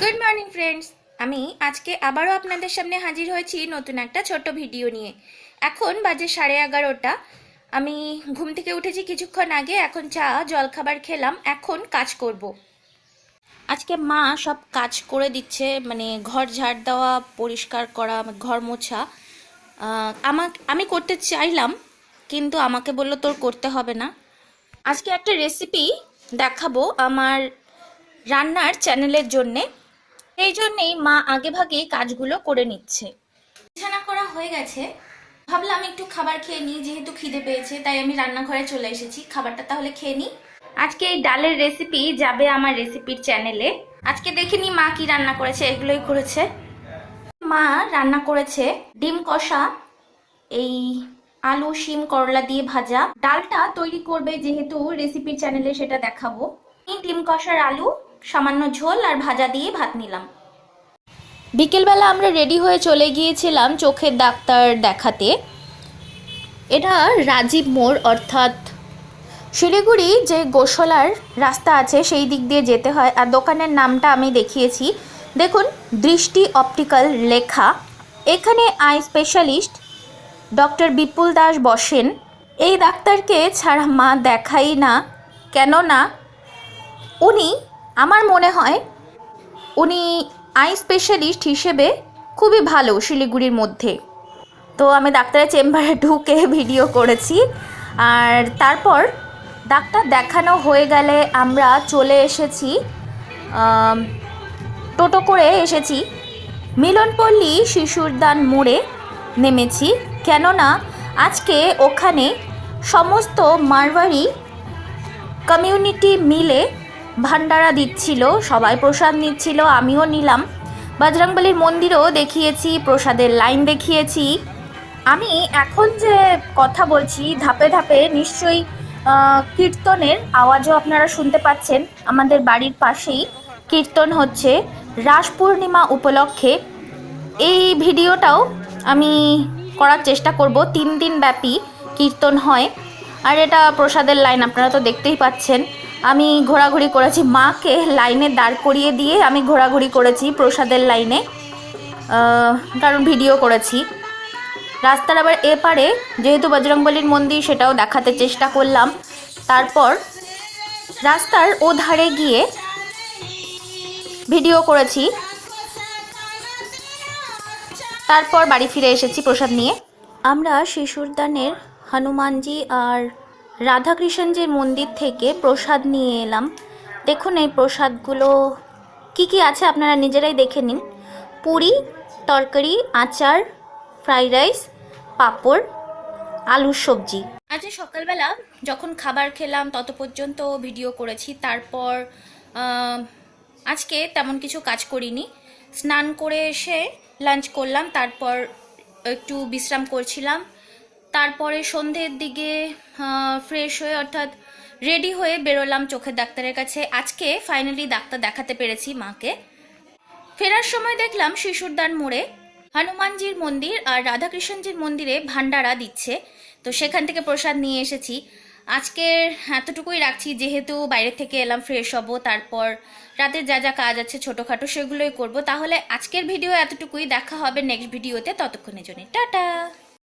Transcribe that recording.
Good morning friends. আমি আজকে আবারও আপনাদের সামনে হাজির হয়েছি নতুন একটা ছোট্ট ভিডিও নিয়ে। এখন বাজে 11:30। আমি ঘুম থেকে উঠেছি কিছুক্ষণ আগে, এখন চা জলখাবার খেলাম, এখন কাজ করব। আজকে মা সব কাজ করে দিচ্ছে, মানে ঘর ঝাড় দেওয়া, পরিষ্কার করা, ঘর মোছা। আমি করতে চাইলাম, কিন্তু আমাকে বললো তোর করতে হবে না। আজকে একটা রেসিপি দেখাবো আমার রান্নার চ্যানেলের জন্যে, এই জন্যেই মা আগে ভাগে কাজগুলো করে নিচ্ছে। বিছানা করা হয়ে গেছে, ভাবলাম একটু খাবার খেয়ে নিই, যেহেতু খিদে পেয়েছে তাই আমি রান্নাঘরে চলে এসেছি। খাবারটা তাহলে খেয়ে নিই। আজকে এই ডালের রেসিপি যাবে আমার রেসিপির চ্যানেলে। আজকে দেখিনি মা কি রান্না করেছে, এগুলোই করেছে। মা রান্না করেছে ডিম কষা, এই আলু শিম করলা দিয়ে ভাজা। ডালটা তৈরি করবে যেহেতু রেসিপির চ্যানেলে, সেটা দেখাবো। ডিম কষার আলু, সামান্য ঝোল আর ভাজা দিয়ে ভাত নিলাম। বিকেলবেলা আমরা রেডি হয়ে চলে গিয়েছিলাম চোখের ডাক্তার দেখাতে। এটা রাজীব মোড়, অর্থাৎ শিলিগুড়ি যে গোশলার রাস্তা আছে সেই দিক দিয়ে যেতে হয়। আর দোকানের নামটা আমি দেখিয়েছি, দেখুন দৃষ্টি অপটিক্যাল লেখা। এখানে আই স্পেশালিস্ট ডক্টর বিপুল দাস বসেন। এই ডাক্তারকে ছাড়া মা দেখাই না, কেননা উনি, আমার মনে হয় উনি আই স্পেশালিস্ট হিসেবে খুবই ভালো শিলিগুড়ির মধ্যে। তো আমি ডাক্তারের চেম্বারে ঢুকে ভিডিও করেছি। আর তারপর ডাক্তার দেখানো হয়ে গেলে আমরা চলে এসেছি, টোটো করে এসেছি মিলনপল্লী শিশুরদান মোড়ে নেমেছি, কেননা আজকে ওখানে সমস্ত মারওয়ারি কমিউনিটি মিলে ভান্ডারা দিচ্ছিল, সবাই প্রসাদ নিচ্ছিল, আমিও নিলাম। বজরংবলীর মন্দিরেও দেখিয়েছি, প্রসাদের লাইন দেখিয়েছি। আমি এখন যে কথা বলছি ধাপে ধাপে নিশ্চয়ই কীর্তনের আওয়াজও আপনারা শুনতে পাচ্ছেন। আমাদের বাড়ির পাশেই কীর্তন হচ্ছে রাস পূর্ণিমা উপলক্ষে। এই ভিডিওটাও আমি করার চেষ্টা করব, 3 দিন ব্যাপী কীর্তন হয়। আর এটা প্রসাদের লাইন, আপনারা তো দেখতেই পাচ্ছেন। আমি ঘোরাঘুরি করেছি, মাকে লাইনে দাঁড় করিয়ে দিয়ে আমি ঘোরাঘুরি করেছি প্রসাদের লাইনে, কারণ ভিডিও করেছি। রাস্তার আবার এপারে যেহেতু বজরংবলীর মন্দির, সেটাও দেখাতে চেষ্টা করলাম। তারপর রাস্তার ও ধারে গিয়ে ভিডিও করেছি, তারপর বাড়ি ফিরে এসেছি প্রসাদ নিয়ে। আমরা শিশুরদানের হনুমানজি আর রাধাকৃষ্ণজির মন্দির থেকে প্রসাদ নিয়ে এলাম। দেখুন এই প্রসাদগুলো কি কি আছে আপনারা নিজেরাই দেখে নিন। পুরি, তরকারি, আচার, ফ্রাইড রাইস, পাঁপড়, আলুর সবজি। আজ সকালবেলা যখন খাবার খেলাম তত পর্যন্ত ভিডিও করেছি। তারপর আজকে তেমন কিছু কাজ করিনি। স্নান করে এসে লাঞ্চ করলাম, তারপর একটু বিশ্রাম করছিলাম। তারপরে সন্ধ্যের দিকে ফ্রেশ হয়ে, অর্থাৎ রেডি হয়ে বেরোলাম চোখের ডাক্তারের কাছে। আজকে ফাইনালি ডাক্তার দেখাতে পেরেছি মাকে। ফেরার সময় দেখলাম শিশুরদান মোড়ে হনুমানজির মন্দির আর রাধাকৃষ্ণজির মন্দিরে ভান্ডারা দিচ্ছে, তো সেখান থেকে প্রসাদ নিয়ে এসেছি। আজকের এতটুকুই রাখছি, যেহেতু বাইরে থেকে এলাম, ফ্রেশ হব, তারপর রাতের যা যা কাজ আছে ছোটোখাটো সেগুলোই করব। তাহলে আজকের ভিডিও এতটুকুই, দেখা হবে নেক্সট ভিডিওতে, ততক্ষণের জন্য টাটা।